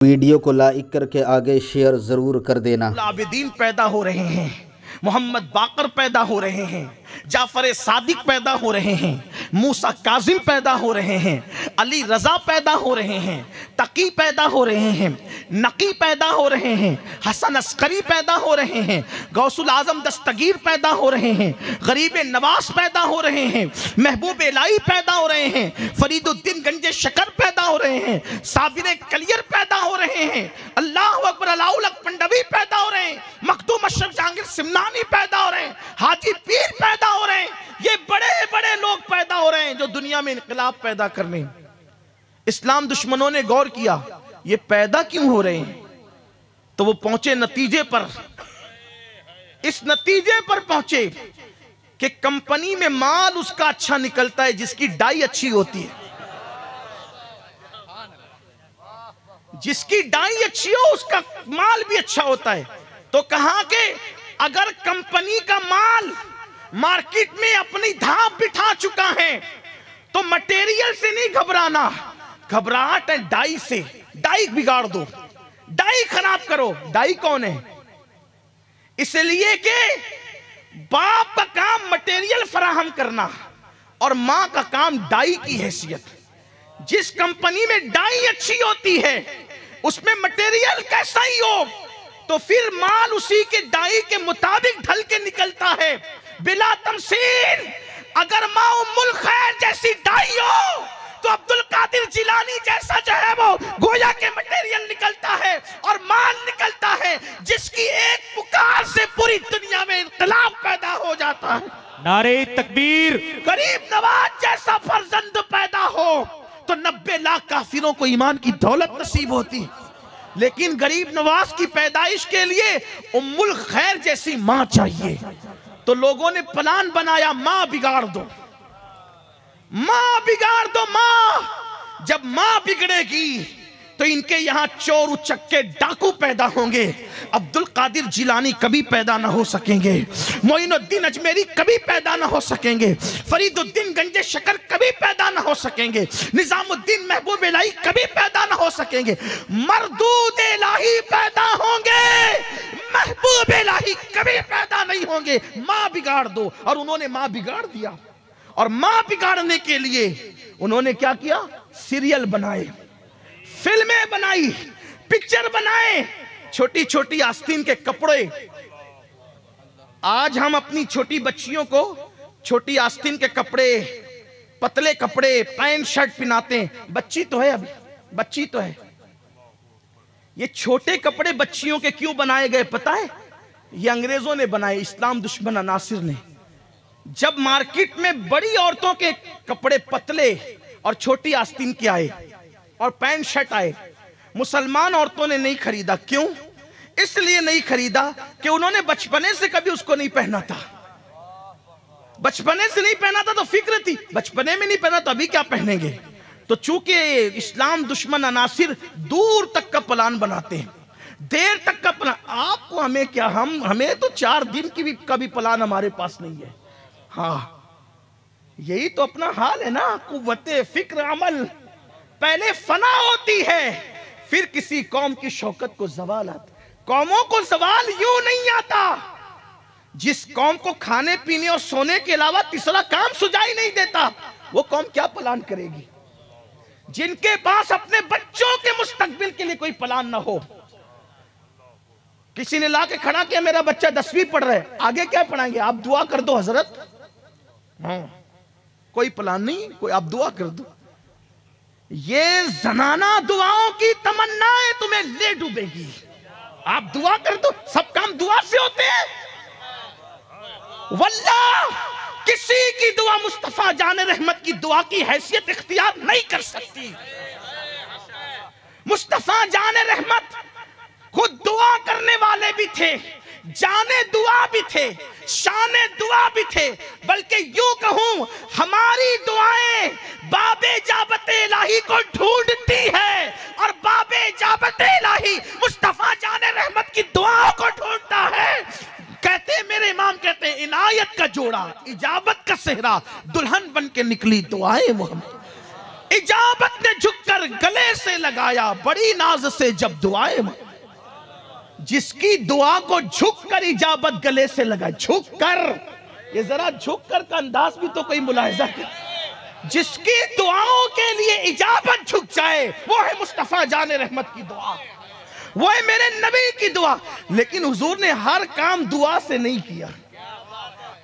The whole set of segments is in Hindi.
वीडियो को लाइक करके आगे शेयर ज़रूर कर देना। आबिदीन पैदा हो रहे हैं, मोहम्मद बाकर पैदा हो रहे हैं, जाफर सादिक पैदा हो रहे हैं, मूसा काजिम पैदा हो रहे हैं, अली रजा पैदा हो रहे हैं, तकी पैदा हो रहे हैं, नकी पैदा हो रहे हैं, हसन अस्करी पैदा हो रहे हैं, गौसुल आजम दस्तगीर पैदा हो रहे हैं, गरीब नवाज पैदा हो रहे हैं, महबूब इलाही पैदा हो रहे हैं, फरीदुद्दीन गंजे शकर पैदा हो रहे हैं, साबिर कलियर पैदा हो रहे हैं, अल्लाह अकबर अलाउल पंडवी पैदा हो रहे हैं, मखदूम अशरफ जहांगीर सिमनानी पैदा हो रहे हैं, हाजी पीर पैदा हो रहे हैं। ये बड़े बड़े लोग पैदा हो रहे हैं जो दुनिया में इनकलाब पैदा कर रहे हैं। इस्लाम दुश्मनों ने गौर किया ये पैदा क्यों हो रहे हैं, तो वो पहुंचे नतीजे पर, इस नतीजे पर पहुंचे कि कंपनी में माल उसका अच्छा निकलता है जिसकी डाई अच्छी होती है। जिसकी डाई अच्छी हो उसका माल भी अच्छा होता है। तो कहा कि अगर कंपनी का माल मार्केट में अपनी धाप बिठा चुका है तो मटेरियल से नहीं घबराना, घबराहट है डाई से। डाई बिगाड़ दो, डाई खराब करो। डाई कौन है? इसलिए कि बाप का काम मटेरियल फराहम करना और मां का काम डाई की हैसियत। जिस कंपनी में डाई अच्छी होती है उसमें मटेरियल कैसा ही हो तो फिर माल उसी के डाई के मुताबिक ढल के निकलता है बिला तमसील। अगर मां उम्मुल खैर जैसी डाई हो तो अब्दुल कादिर जिलानी जैसा जो है वो गोया के मटेरियल निकलता है और माल निकलता है जिसकी एक पुकार से पूरी दुनिया में इनकलाब पैदा हो जाता है। नारे तकबीर। गरीब नवाज जैसा फर्जंद पैदा हो तो 90 लाख काफिरों को ईमान की दौलत नसीब होती, लेकिन गरीब नवाज की पैदाइश के लिए उम्मुल खैर जैसी मां चाहिए। तो लोगों ने प्लान बनाया मां बिगाड़ दो, मां बिगाड़ दो। मां जब मां बिगड़ेगी तो इनके यहां चोर उचक्के डाकू पैदा होंगे। अब्दुल कादिर जिलानी कभी पैदा ना हो सकेंगे, मोइनुद्दीन अजमेरी कभी पैदा ना हो सकेंगे, फरीदुद्दीन गंजे शकर कभी पैदा ना हो सकेंगे, निजामुद्दीन महबूब इलाही कभी पैदा ना हो सकेंगे। मरदूद इलाही पैदा होंगे, महबूब इलाही कभी पैदा नहीं होंगे। मां बिगाड़ दो। और उन्होंने मां बिगाड़ दिया। और मां बिगाड़ने के लिए उन्होंने क्या किया? सीरियल बनाए, फिल्में बनाई, पिक्चर बनाए, छोटी छोटी आस्तीन के कपड़े। आज हम अपनी छोटी बच्चियों को छोटी आस्तीन के कपड़े, पतले कपड़े, पैंट शर्ट पहनाते हैं। बच्ची तो है, अभी बच्ची तो है। ये छोटे कपड़े बच्चियों के क्यों बनाए गए पता है? ये अंग्रेजों ने बनाए, इस्लाम दुश्मन अनासिर ने। जब मार्केट में बड़ी औरतों के कपड़े पतले और छोटी आस्तीन के आए और पैंट शर्ट आए, मुसलमान औरतों ने नहीं खरीदा। क्यों? इसलिए नहीं खरीदा कि उन्होंने बचपने से कभी उसको नहीं पहना था। बचपने से नहीं पहना था तो फिक्र थी, बचपने में नहीं पहना तो अभी क्या पहनेंगे। तो चूंकि इस्लाम दुश्मन अनासिर दूर तक का प्लान बनाते हैं, देर तक का प्लान। आपको हमें क्या, हमें तो 4 दिन की भी कभी प्लान हमारे पास नहीं है। हाँ, यही तो अपना हाल है ना। कुव्वते फिक्र अमल पहले फना होती है, फिर किसी कौम की शौकत को जवाल आता। कौमों को जवाल यूं नहीं आता। जिस कौम को खाने पीने और सोने के अलावा तीसरा काम सुझाई नहीं देता, वो कौम क्या प्लान करेगी? जिनके पास अपने बच्चों के मुस्तकबिल के लिए कोई प्लान ना हो। किसी ने लाके खड़ा किया, मेरा बच्चा 10वीं पढ़ रहा है, आगे क्या पढ़ाएंगे? आप दुआ कर दो हजरत। हाँ, कोई प्लान नहीं, कोई आप दुआ कर दो। ये जनाना दुआओं की तमन्नाएं तुम्हें ले डूबेगी। आप दुआ कर दो, सब काम दुआ से होते हैं। वल्लाह किसी की दुआ मुस्तफा जान रहमत की दुआ की हैसियत इख्तियार नहीं कर सकती। मुस्तफा जान रहमत खुद दुआ करने वाले भी थे, जाने दुआ भी थे, शाने दुआ भी थे। बल्कि यूं कहूं, हमारी दुआएं बाबे जाबते इलाही को ढूंढती है और बाबे जाबते इलाही मुस्तफा जाने रहमत की दुआओं को ढूंढता है। कहते मेरे इमाम कहते, इनायत का जोड़ा, इजाबत का सेहरा, दुल्हन बन के निकली दुआएं मोहम्मद। इजाबत ने झुककर गले गले से लगाया बड़ी नाज से जब दुआएं जिसकी दुआ को झुक कर इजाबत गले से लगा। झुक कर, ये जरा झुक कर का अंदाज भी तो कोई मुलाहिजा कर। जिसकी दुआओं के लिए इजाबत झुक जाए वो है मुस्तफा जाने रहमत की दुआ, वो है मेरे नबी की दुआ। लेकिन हुजूर ने हर काम दुआ से नहीं किया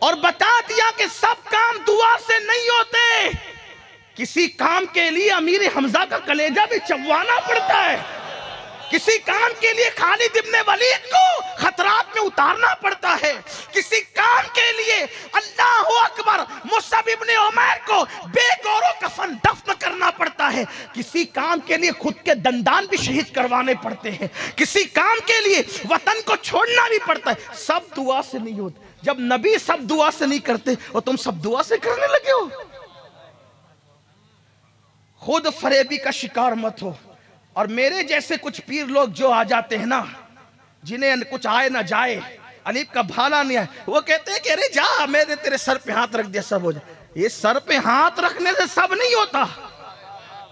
और बता दिया कि सब काम दुआ से नहीं होते। किसी काम के लिए अमीर हमजा का कलेजा भी चबवाना पड़ता है, किसी काम के लिए खालिद इब्ने वलीद को खतरात में उतारना पड़ता है, किसी काम के लिए अल्लाहु अकबर मुसअब इब्ने उमैर को बेगौरो कफन दफन करना पड़ता है, किसी काम के लिए खुद के दंदान भी शहीद करवाने पड़ते हैं, किसी काम के लिए वतन को छोड़ना भी पड़ता है। सब दुआ से नहीं होते। जब नबी सब दुआ से नहीं करते और तुम सब दुआ से करने लगे हो। खुद फरेबी का शिकार मत हो। और मेरे जैसे कुछ पीर लोग जो आ जाते हैं ना, जिन्हें कुछ आए ना जाए, अलीप का भाला नहीं आए, वो कहते हैं कि अरे जा मैंने तेरे सर पे हाथ रख दिया सब हो जाए। ये सर पे हाथ रखने से सब नहीं होता।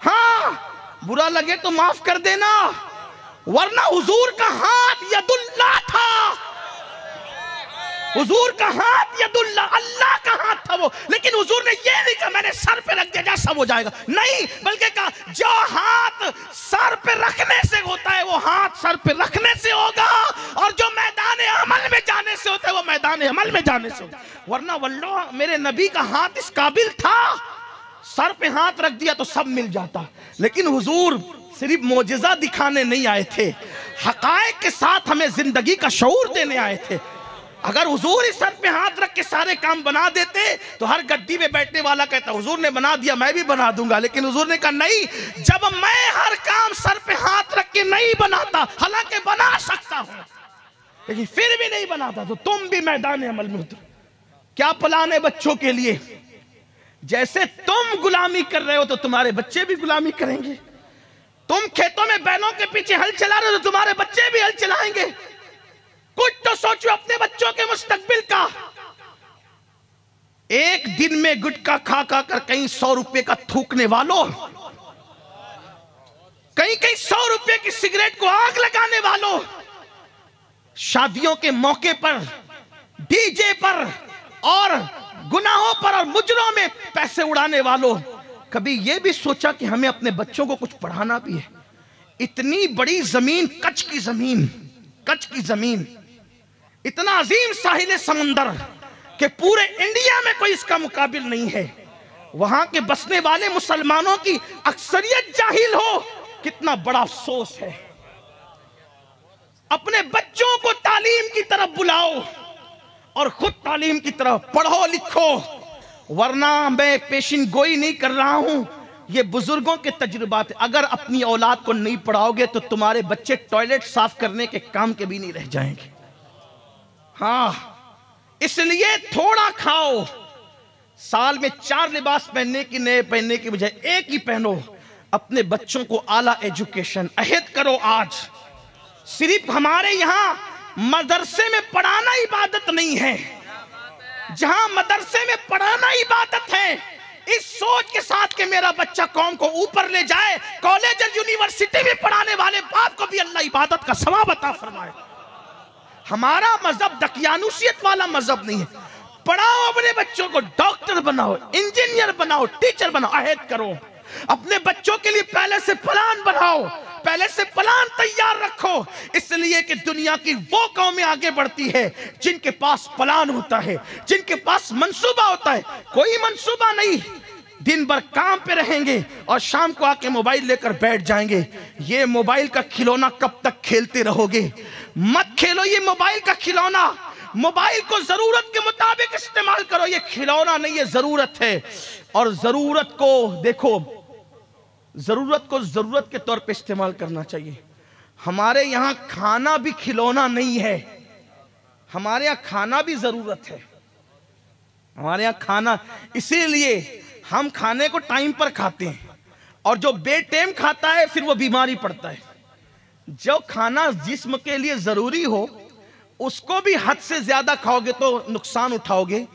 हाँ, बुरा लगे तो माफ कर देना, वरना हुजूर का हाथ यदुल्लाह था। हुजूर का हाथ यदुल्लाह, अल्लाह का हाथ था वो। लेकिन हुजूर ने ये नहीं कहा मैंने सर पे रख दिया जा सब हो जाएगा, नहीं, बल्कि कहा जो हाथ सर पे रखने से होता है वो हाथ सर पे रखने से होगा, और जो मैदान अमल में जाने से होता है वो मैदान अमल में जाने से होगा। वरना वल्लाह मेरे नबी का हाथ इस काबिल था, सर पे हाथ रख दिया तो सब मिल जाता। लेकिन हुजूर सिर्फ मोजिजा दिखाने नहीं आए थे, हकायक के साथ हमें जिंदगी का शऊर देने आए थे। अगर हुजूर इस सर पे हाथ रख के सारे काम बना देते तो हर गद्दी में बैठने वाला कहता हुजूर ने बना दिया मैं भी बना दूंगा। लेकिन हुजूर ने कहा नहीं, जब मैं हर काम सर पे हाथ रख के नहीं बनाता, हालांकि बना सकता हूं लेकिन फिर भी नहीं बनाता, तो तुम भी मैदान अमल में उतरो। क्या प्लान है बच्चों के लिए? जैसे तुम गुलामी कर रहे हो तो तुम्हारे बच्चे भी गुलामी करेंगे। तुम खेतों में बैलों के पीछे हल चला रहे हो तो तुम्हारे बच्चे भी हल चलाएंगे। कुछ तो सोचो अपने बच्चों के मुस्तकबिल का। एक दिन में गुटखा खा खा कर कहीं 100 रुपए का थूकने वालों, कहीं कहीं 100 रुपए की सिगरेट को आग लगाने वालों, शादियों के मौके पर डीजे पर और गुनाहों पर और मुजरों में पैसे उड़ाने वालों, कभी यह भी सोचा कि हमें अपने बच्चों को कुछ पढ़ाना भी है? इतनी बड़ी जमीन, कच्छ की जमीन, कच्छ की जमीन, इतना अजीम साहिल समंदर कि पूरे इंडिया में कोई इसका मुकाबिल नहीं है। वहां के बसने वाले मुसलमानों की अक्सरियत जाहिल हो, कितना बड़ा अफसोस है। अपने बच्चों को तालीम की तरफ बुलाओ और खुद तालीम की तरफ पढ़ो लिखो। वरना मैं पेशिन गोई नहीं कर रहा हूं, ये बुजुर्गों के तजुर्बात। अगर अपनी औलाद को नहीं पढ़ाओगे तो तुम्हारे बच्चे टॉयलेट साफ करने के काम के भी नहीं रह जाएंगे। हाँ, इसलिए थोड़ा खाओ। साल में 4 लिबास पहनने की, नए पहनने की बजाय एक ही पहनो। अपने बच्चों को आला एजुकेशन अहद करो। आज सिर्फ हमारे यहां मदरसे में पढ़ाना इबादत नहीं है, जहां मदरसे में पढ़ाना इबादत है, इस सोच के साथ कि मेरा बच्चा कौम को ऊपर ले जाए, कॉलेज और यूनिवर्सिटी में पढ़ाने वाले बाप को भी अल्लाह इबादत का सवाब अता फरमाए। हमारा मजहब दकियानुसियत वाला मजहब नहीं है। पढ़ाओ अपने बच्चों को, डॉक्टर बनाओ, इंजीनियर बनाओ, टीचर बनाओ, अहद करो। अपने बच्चों के लिए पहले से प्लान बनाओ, पहले से प्लान तैयार रखो। इसलिए कि दुनिया की वो कौमें आगे बढ़ती है जिनके पास प्लान होता है, जिनके पास मंसूबा होता है। कोई मंसूबा नहीं, दिन भर काम पे रहेंगे और शाम को आके मोबाइल लेकर बैठ जाएंगे। ये मोबाइल का खिलौना कब तक खेलते रहोगे? मत खेलो ये मोबाइल का खिलौना। मोबाइल को जरूरत के मुताबिक इस्तेमाल करो। ये खिलौना नहीं, ये जरूरत है। और जरूरत को देखो, जरूरत को जरूरत के तौर पे इस्तेमाल करना चाहिए। हमारे यहाँ खाना भी खिलौना नहीं है, हमारे यहाँ खाना भी जरूरत है। हमारे यहाँ खाना, इसीलिए हम खाने को टाइम पर खाते हैं, और जो बेटाइम खाता है फिर वो बीमारी पड़ता है। जो खाना जिस्म के लिए जरूरी हो उसको भी हद से ज्यादा खाओगे तो नुकसान उठाओगे।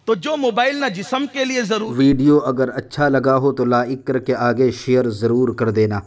तो जो मोबाइल ना जिस्म के लिए जरूरी। वीडियो अगर अच्छा लगा हो तो लाइक करके आगे शेयर ज़रूर कर देना।